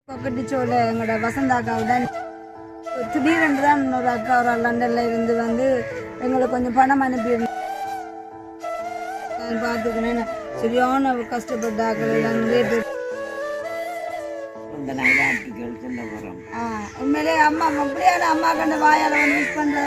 கொக்கட்டிச்சோல எங்களோட வசந்தாக்காவுடன் திடீரென்று தான் ஒரு அக்கா ஒரு லண்டன்ல இருந்து வந்து எங்களுக்கு கொஞ்சம் பணம் அனுப்பியிருந்தேன். பார்த்துக்கணும் சரியான கஷ்டப்பட்டாக்கள் எல்லாம் நிறைய பேர். உண்மையிலே அம்மா அப்படியான அம்மா கண்ட வாயால வந்து மிஸ் பண்ற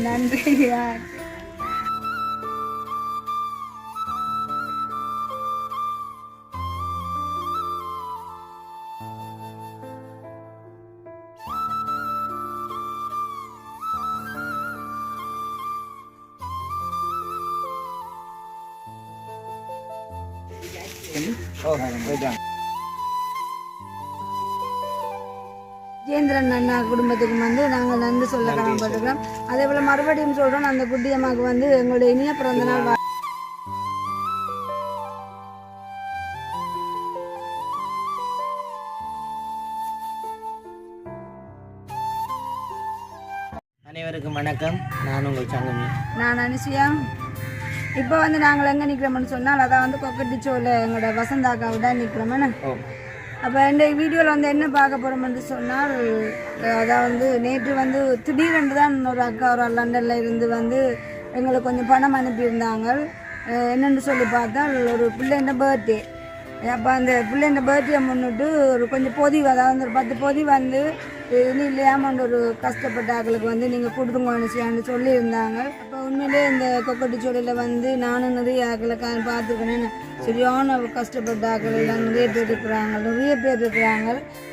நன்றியா. ஜெயேந்திரன் அண்ணா குடும்பத்துக்கு வந்து நாங்கள் நன்றி சொல்ல கடமைப்பட்டிருக்கிறோம். அதே போல் மறுபடியும் சொல்கிறோம், அந்த குட்டியம்மாவுக்கு வந்து எங்களுடைய இனிய பிறந்த நாள் அனைவருக்கும் வணக்கம். நான் உங்கள் சங்கமி. நான் அனுசியா. இப்போ வந்து நாங்கள் எங்கே நிற்கிறோம்னு சொன்னால் அதான் வந்து கொக்கட்டிச்சோல எங்களோட வசந்தாக்காவுடன் நிற்கிறோம்னு. அப்போ இந்த வீடியோவில் வந்து என்ன பார்க்க போகிறோம்னு சொன்னால், அதான் வந்து நேற்று வந்து திடீரென்று தான் ஒரு அக்கா ஒரு லண்டனில் இருந்து வந்து எங்களுக்கு கொஞ்சம் பணம் அனுப்பியிருந்தாங்க. என்னென்னு சொல்லி பார்த்தால் ஒரு பிள்ளைண்ட பர்த்டே. அப்போ அந்த பிள்ளைண்ட பர்த்டே முன்னிட்டு ஒரு கொஞ்சம் பொதி, அதாவது ஒரு 10 பொதி வந்து இன்னும் இல்லையாமல் ஒரு கஷ்டப்பட்ட ஆக்களுக்கு வந்து நீங்கள் கொடுத்துங்கன்னு சொல்லியிருந்தாங்க. அப்போ உண்மையிலே இந்த கொக்கட்டிச்சோலையில் வந்து நானும் நிறைய ஆக்களுக்கு பார்த்துருக்கேன்னு சரியான கஷ்டப்பட்ட ஆக்கள் எல்லாம் நிறைய பேர் இருக்கிறாங்க.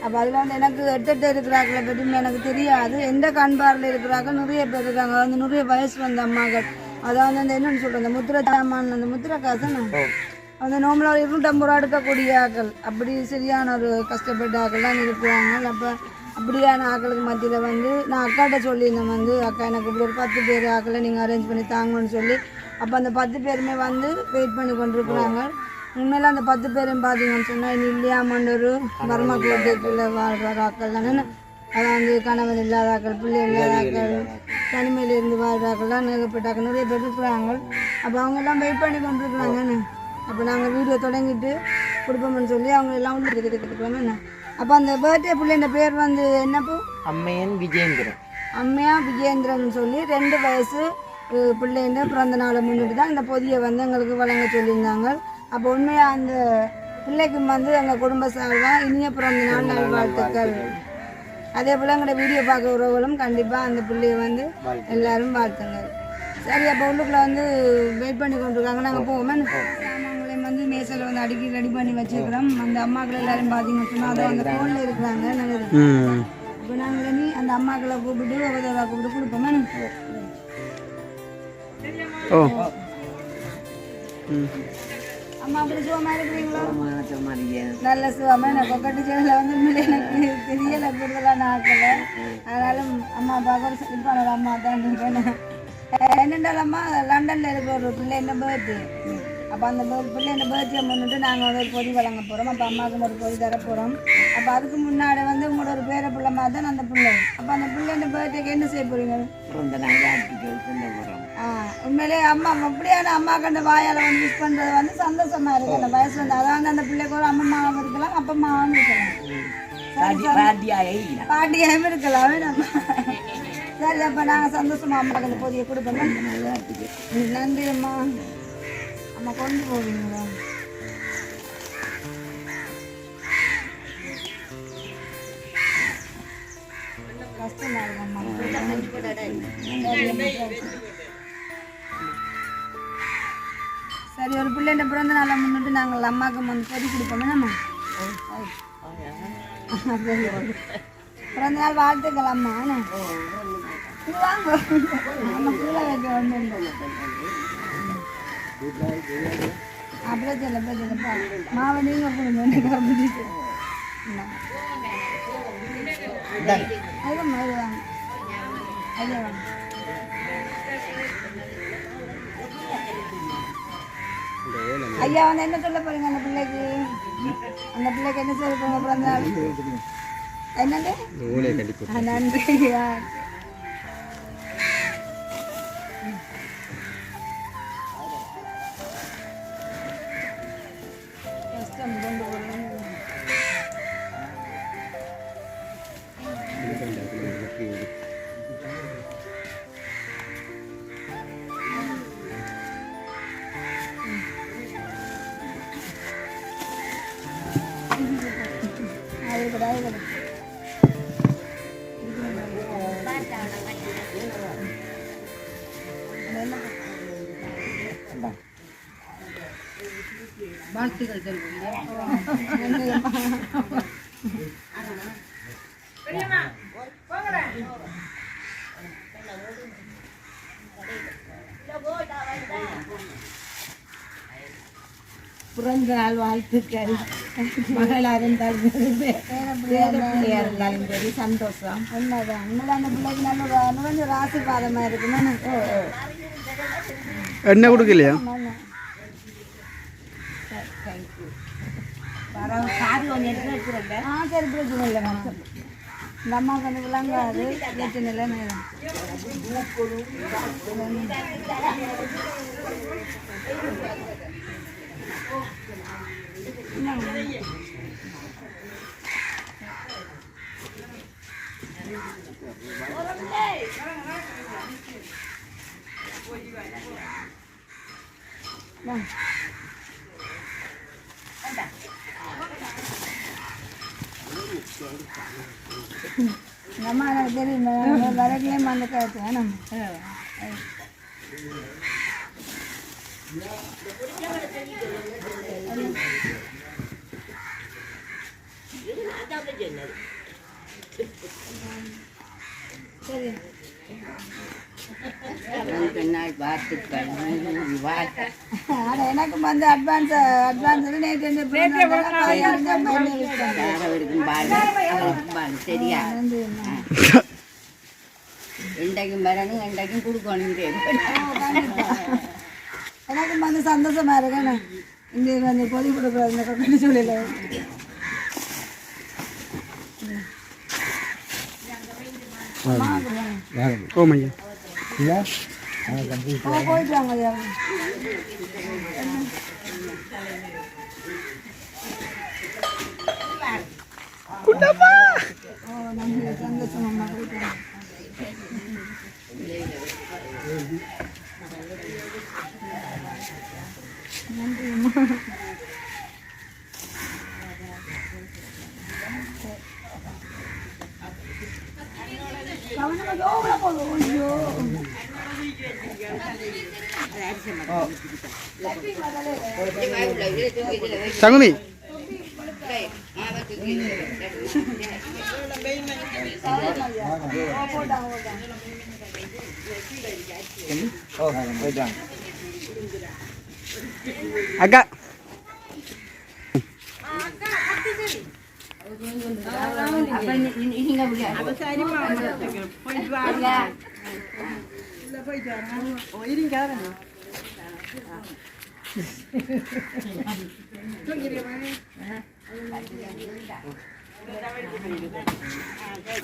அப்போ அதில் வந்து எனக்கு எட்டு இருக்கிறாக்களை பற்றி எனக்கு தெரியாது. எந்த கண்பாரில் இருக்கிறாங்க நிறைய பேர் இருக்காங்க. வந்து நிறைய வயசு வந்த அம்மாக்கள், அதாவது அந்த என்னென்னு சொல்கிறேன், அந்த முத்திரை சாமான், அந்த முத்திரை காசை அந்த நோம்பலாக 250 ரூபா எடுக்கக்கூடிய ஆக்கள், அப்படி சரியான ஒரு கஷ்டப்பட்ட ஆக்கள்லாம் இருக்கிறாங்க. அப்போ அப்படியான ஆக்களுக்கு மத்தியில் வந்து நான் அக்காட்ட சொல்லியிருந்தேன், வந்து அக்கா எனக்கு இப்படி ஒரு 10 பேர் ஆக்களை நீங்கள் அரேஞ்ச் பண்ணி தாங்கன்னு சொல்லி. அப்போ அந்த 10 பேருமே வந்து வெயிட் பண்ணி கொண்டிருக்கிறாங்க. உண்மையில அந்த 10 பேரும் பார்த்தீங்கன்னு சொன்னால் இனி இல்லையாமன்ற ஒரு மர்மக்குள்ள வாழ்கிற ஆக்கள் தானே. அதான் வந்து கணவன் இல்லாத ஆக்கள், பிள்ளை இல்லாத ஆக்கள், தனிமையில் இருந்து வாழ்கிற ஆக்கள்லாம் நிறையப்பட்டாக்கள் நிறைய பேர் இருக்கிறாங்க. அப்போ அவங்கெல்லாம் வெயிட் பண்ணி கொண்டிருக்கிறாங்கன்னு. அப்போ நாங்கள் வீடியோ தொடங்கிட்டு கொடுப்போம்னு சொல்லி அவங்க எல்லாம் உள்ள இருக்கிறோம் என்ன. அப்போ அந்த பர்த்டே பிள்ளைன்ற பேர் வந்து என்னப்போ அம்மையன் விஜயேந்திரன். அம்மையா விஜயேந்திரன் சொல்லி 2 வயசு பிள்ளைன்ற பிறந்த நாளை முன்னிட்டு தான் இந்த பொதியை வந்து எங்களுக்கு வழங்க சொல்லியிருந்தாங்க. அப்போ உண்மையாக அந்த பிள்ளைக்கு வந்து எங்கள் குடும்ப சார்பாக இனிய பிறந்த நாள் நல்வாழ்த்துக்கள். அதே போல் எங்களோட வீடியோ பார்க்க உறவுகளும் கண்டிப்பாக அந்த பிள்ளையை வந்து எல்லாரும் வாழ்த்துங்க. சரி, அப்போ உள்ளுக்குள்ள வந்து வெயிட் பண்ணி கொண்டிருக்காங்க. நாங்கள் போவோமே. சாமான்களையும் வந்து மேசையில் வந்து அடுக்கி ரெடி பண்ணி வச்சுருக்கிறோம். அந்த அம்மாக்கள் எல்லாரும் பார்த்தீங்கன்னு சொன்னால் அதை அந்த ஃபோனில் இருக்கிறாங்க. நாங்கள் இப்போ நாங்கள் இனி அந்த அம்மாக்களை கூப்பிட்டு ஒவ்வொருவராக கூப்பிட்டு கொடுப்போமே. அம்மா அப்படி சுகமாக இருக்கிறீங்களா? நல்ல சுகமாக. நான் கொக்கட்டிச்சோலையில் வந்து எனக்கு தெரியலை கூடுதலான ஆக்கலை. ஆனாலும் அம்மா பார்க்க சிரிப்பான அம்மா தான் இருக்கேன். என்னென்னாலம்மா லண்டனில் இருக்கிற ஒரு பிள்ளைண்ட பர்த்டே. அப்போ அந்த பிள்ளைண்ட பர்த்டே முன்னிட்டு நாங்கள் வந்து ஒரு பொதி வழங்க போகிறோம். அப்போ அம்மாவுக்கு ஒரு பொதி தர போகிறோம். அப்போ அதுக்கு முன்னாடி வந்து உங்களோட ஒரு பேர பிள்ளை மாதிரி தான் அந்த பிள்ளை. அப்போ அந்த பிள்ளைண்ட பர்த்டேக்கு என்ன செய்ய போகிறீங்க? உண்மையிலே அம்மா அப்படியான அம்மா கண்ட வாயால் வந்து மிஸ் பண்ணுறது வந்து சந்தோஷமாக இருக்குது. அந்த வயசு வந்து அதாவது அந்த பிள்ளைக்கு ஒரு அம்மாவும் இருக்கலாம், அப்பம்மாவும் இருக்கலாம், பாட்டியாகவும் இருக்கலாம். நம்ம சரி, அப்போ நாங்கள் சந்தோஷமா அம்மாவுக்கு அந்த பொதியை கொடுப்போம். நன்றி அம்மா. அம்மா கொண்டு போவீங்களா? கஷ்டமா இருக்கும்மா. சரி, ஒரு பிள்ளைண்ட பிறந்த நாளை முன்னிட்டு நாங்கள் அம்மாவுக்கு வந்து பொதி கொடுப்போமே. நம்ம பிறந்த நாள் வாழ்த்துக்கள் அம்மா. வாங்க, நம்ம கீழே வைக்க வந்து அப்படியே சொல்லப்பா மாவை நீங்கள் கொடுங்க. அதுதான் அது வாங்க, அதே வாங்க. ஐயா வந்து என்ன சொல்ல போறீங்க அந்த பிள்ளைக்கு என்ன சொல்ல போறீங்க பிறந்த நாள் என்னது நன்றியா கஷ்டம் கொண்டு போறேன் வாழ்த்துக்கள் பிறந்த நாள் வாழ்த்துக்கள் மகளாக இருந்தாலும் இருந்தாலும் சரி சந்தோஷம் உண்மைதான் உண்மைதான் அந்த பிள்ளைக்கு நல்ல ஒரு ஆசீர்வாதமாக இருக்குன்னு என்ன கொடுக்கலையா சரி பிரச்சனை இல்லை இந்த அம்மா கொஞ்சம் விளங்காது பிரச்சனை இல்லை நம்ம எனக்கு தெரியும் வரக்குலேயும் அந்த கருத்து வேணும் சரி ஆனால் எனக்கு வந்து அட்வான்ஸ் இன்றைக்கும் வரணும் இன்றைக்கும் கொடுக்கணும் எனக்கு வந்து சந்தோஷமா இருக்கேன் இங்கே வந்து பொதி கொடுக்குறது இந்த கொக்கடி சூழல ஓமையா போயிட்டு வாங்க ஐயா ஓ நன்றி சந்தோஷம் அம்மா போயிட்டு வாங்க நன்றி அம்மா கவனமாக ஓவரா போதும் ஐயோ சங்குனி அக்கா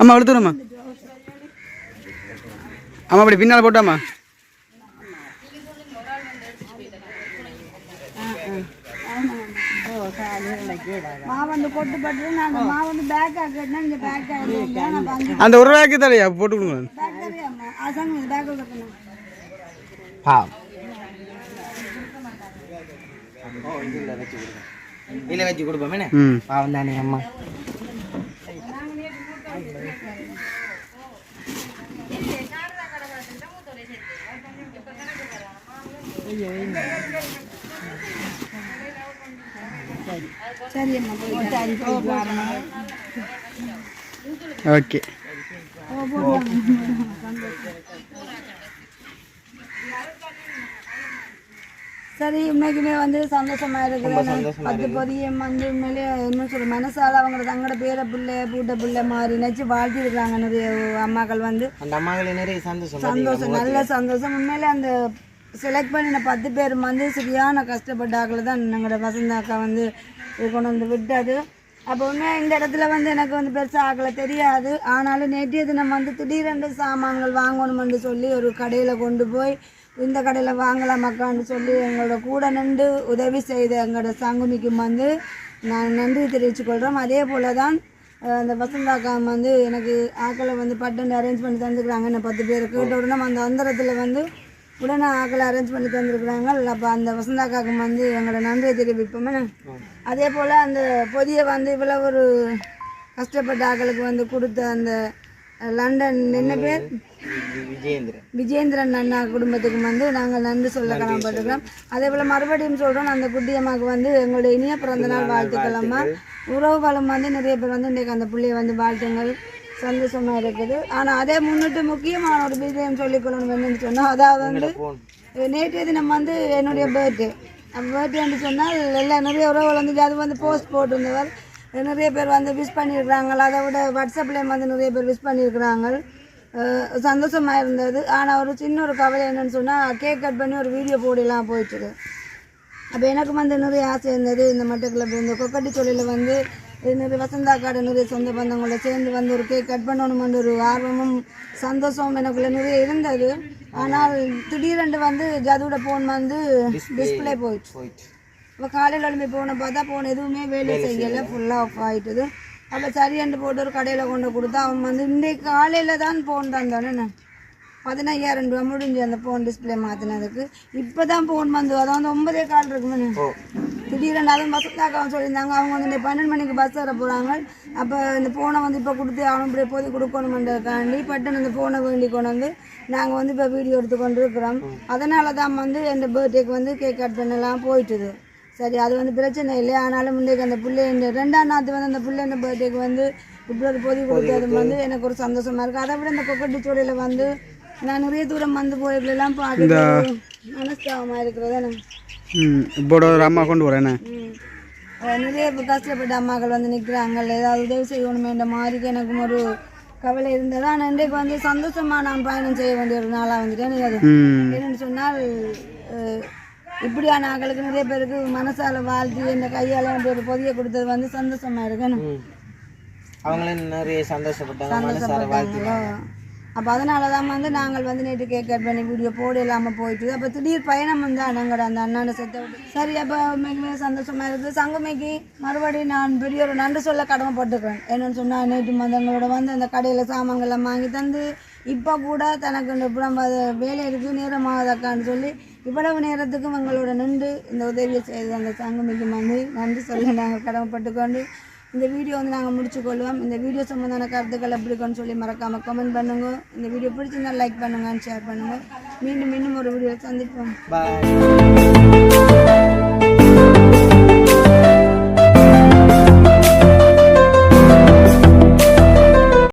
அம்மா எடுத்துடும்மா அம்மா அப்படி பின்னால் போட்டாம்மா மாவந்து கொட்டு பட்டு நான் மாவந்து பேக் ஆக்கிட்டேன்னா நீங்க பேக் ஆகிடுங்க அந்த ஒரு ரூபாய்க்கு தரையா போட்டு கொடுங்க பேக் தெரியாமா அசாங்க பேக் கட்டணும் இல்லை வச்சு கொடுப்போமே பாவம் தானே அம்மா சரி அம்மா ஓகே சரி உண்மைக்குமே வந்து சந்தோஷமா இருக்கிறேன் 10 பொதியம் வந்து உண்மையிலே என்ன சொல்ற மனசால அவங்க தங்களோட பேர பிள்ளை பூட்ட பிள்ளை மாதிரி நினைச்சு வாழ்த்தி இருக்கிறாங்க நிறைய அம்மாக்கள் வந்து அந்த அம்மாக்கள் நிறைய சந்தோஷம் நல்ல சந்தோஷம் உண்மையிலே அந்த செலக்ட் பண்ணின 10 பேர் வந்து சரியான கஷ்டப்பட்டாக்கள் தான் எங்களோட வசந்தாக்கா வந்து கொண்டு வந்து விட்டது. அப்போ உண்மையாக இந்த இடத்துல வந்து எனக்கு வந்து பெருசாக ஆக்கலை தெரியாது. ஆனாலும் நேற்றைய தினம் வந்து திடீரென்று சாமான்கள் வாங்கணுமென்று சொல்லி ஒரு கடையில் கொண்டு போய் இந்த கடையில் வாங்கலாம் அக்கான்னு சொல்லி எங்களோட கூட நின்று உதவி செய்த எங்களோட சங்குமிக்கும் வந்து நான் நன்றி தெரிவித்துக்கொள்கிறோம். அதே போல் தான் அந்த வசந்தாக்கா வந்து எனக்கு ஆக்களை வந்து பட்டன் அரேஞ்ச் பண்ணி தந்துக்கிறாங்க. என்ன 10 பேர் கேட்ட உடனே அந்த அந்தரத்தில் வந்து உடனே ஆக்களை அரேஞ்ச் பண்ணி தந்துருக்குறாங்க. அப்போ அந்த வசந்தாக்காவுக்கு வந்து எங்களோட நன்றியை தெரிவிப்போமே. அதே போல் அந்த பொதியை வந்து இவ்வளோ ஒரு கஷ்டப்பட்ட ஆக்களுக்கு வந்து கொடுத்த அந்த லண்டன் என்ன பேர் விஜேந்திரன் அண்ணா குடும்பத்துக்கு வந்து நாங்கள் நன்றி சொல்ல கடமைப்பட்டிருக்கிறோம். அதே போல் மறுபடியும் சொல்கிறோம், அந்த குட்டியம்மாவுக்கு வந்து எங்களுடைய இனிய பிறந்தநாள் வாழ்த்துக்களம்மா. உறவுகளும் வந்து நிறைய பேர் வந்து இன்றைக்கு அந்த பிள்ளையை வந்து வாழ்த்துங்கள், சந்தோஷமாக இருக்குது. ஆனால் அதே முன்னிட்டு முக்கியமான ஒரு விஷயம் சொல்லிக்கொள்ளணும் என்னன்னு சொன்னால், அதாவது வந்து நேற்றைய தினம் வந்து என்னுடைய பர்த்டேன்னு சொன்னால் எல்லாம் நிறைய உறவுகள் வந்து அது வந்து போஸ்ட் போட்டிருந்தவர் நிறைய பேர் வந்து விஷ் பண்ணியிருக்கிறாங்க. அதை விட வாட்ஸ்அப்லேயும் வந்து நிறைய பேர் விஷ் பண்ணியிருக்கிறாங்க. சந்தோஷமாக இருந்தது. ஆனால் ஒரு சின்ன ஒரு கவலை என்னென்னு சொன்னால், கேக் கட் பண்ணி ஒரு வீடியோ போடலாம் போயிட்டுது. அப்போ எனக்கு வந்து நிறைய ஆசை இருந்தது. இந்த மட்டக்கில் இந்த கொக்கட்டி தொழிலில் வந்து நிறைய வசந்தாக்காடு நிறைய சொந்த பந்தங்களோட சேர்ந்து வந்து ஒரு கேக் கட் பண்ணணுமென்ற ஒரு ஆர்வமும் சந்தோஷமும் எனக்குள்ளே நிறைய இருந்தது. ஆனால் திடீரென்று வந்து ஜதுவோட ஃபோன் வந்து டிஸ்பிளே போயிடுச்சு. இப்போ காலையில் எழுப்பி போன பார்த்தா ஃபோன் எதுவுமே வேலை செய்யலை, ஃபுல்லாக ஆஃப் ஆகிட்டுது. அப்போ சரியண்டு போட்டு ஒரு கடையில் கொண்டு கொடுத்தா அவன் வந்து இன்றைக்கு காலையில் தான் ஃபோன் தந்தானே 15,000 ரூபா முடிஞ்சு அந்த ஃபோன் டிஸ்பிளே மாற்றினதுக்கு. இப்போ தான் ஃபோன் வந்து அதை வந்து 9 கால் இருக்குமே. திடீரெண்டு அதுவும் வசந்தாக்காவும் சொல்லியிருந்தாங்க, அவங்க வந்து இந்த 12 மணிக்கு பஸ் வர போகிறாங்க. அப்போ இந்த ஃபோனை வந்து இப்போ கொடுத்து அவனும் இப்படி எப்போது கொடுக்கணுமென்றதுக்காண்டி பட்டன் அந்த ஃபோனை வேண்டி கொண்டு வந்து நாங்கள் வந்து இப்போ வீடியோ எடுத்து கொண்டு இருக்கிறோம். அதனால தான் வந்து என் பர்த்டேக்கு வந்து கேக் கட் பண்ணலாம் போயிட்டுது. சரி, அது வந்து பிரச்சனை இல்லை. ஆனாலும் இன்றைக்கு அந்த பிள்ளை இந்த 2ஆம் நாத்து வந்து அந்த பிள்ளை பர்த்டேக்கு வந்து இப்படி ஒரு பொதி கொடுத்தது வந்து எனக்கு ஒரு சந்தோஷமாக இருக்குது. அதை விட இந்த கொக்கட்டி சோடையில் வந்து நான் நிறைய தூரம் வந்து போய்க்கலாம் பார்க்க மனஸ்தாபமாக இருக்கிறது எனக்கு. இப்போ ஒரு அம்மா கொண்டு வரேன். நிறைய கஷ்டப்பட்ட அம்மாக்கள் வந்து நிற்கிறாங்க, ஏதாவது உதவி செய்யணுமேன்ற மாதிரி எனக்கும் ஒரு கவலை இருந்தது. ஆனால் இன்றைக்கு வந்து சந்தோஷமாக நான் பயணம் செய்ய வேண்டிய ஒரு நாளாக வந்துட்டேன். அது என்னென்னு சொன்னால், இப்படியான ஆக்களுக்கு நிறைய பேருக்கு மனசால வாழ்த்தி இந்த கையால் ஒரு பொதியை கொடுத்தது வந்து சந்தோஷமாக இருக்கணும். அவங்களும் நிறைய சந்தோஷப்பட்டாங்களோ. அப்போ அதனால தான் வந்து நாங்கள் வந்து நேற்று கேக் கட் பண்ணி வீடியோ போட இல்லாமல் போயிட்டு அப்போ திடீர் பயணம் வந்து நாங்கள் அந்த அண்ணாண்ட செத்த விட்டு சரி. அப்போ மிக சந்தோஷமாக இருக்குது. சங்கமைக்கு மறுபடியும் நான் பெரிய ஒரு நன்றி சொல்ல கடமைப்பட்டுக்கிறேன். என்னென்னு சொன்னால், நேற்று மந்தங்களோட வந்து அந்த கடையில் சாமான்கள்லாம் வாங்கி தந்து இப்போ கூட தனக்கு இந்த புறம் வேலை இருக்குது நேரமாகதாக்கான்னு சொல்லி இவ்வளவு நேரத்துக்கும் எங்களோட நின்று இந்த உதவியை செய்து அந்த சங்கமிக்கு வந்து நன்றி சொல்ல நாங்கள் கடமைப்பட்டுக்கொண்டு இந்த வீடியோ வந்து நாங்கள் முடிச்சுக்கொள்வோம். இந்த வீடியோ சம்மந்தான கருத்துக்கள் எப்படி இருக்குன்னு சொல்லி மறக்காமல் கமெண்ட் பண்ணுங்க. இந்த வீடியோ பிடிச்சிருந்தா லைக் பண்ணுங்க, ஷேர் பண்ணுங்கள். மீண்டும் ஒரு வீடியோ சந்திப்போம். பாய்.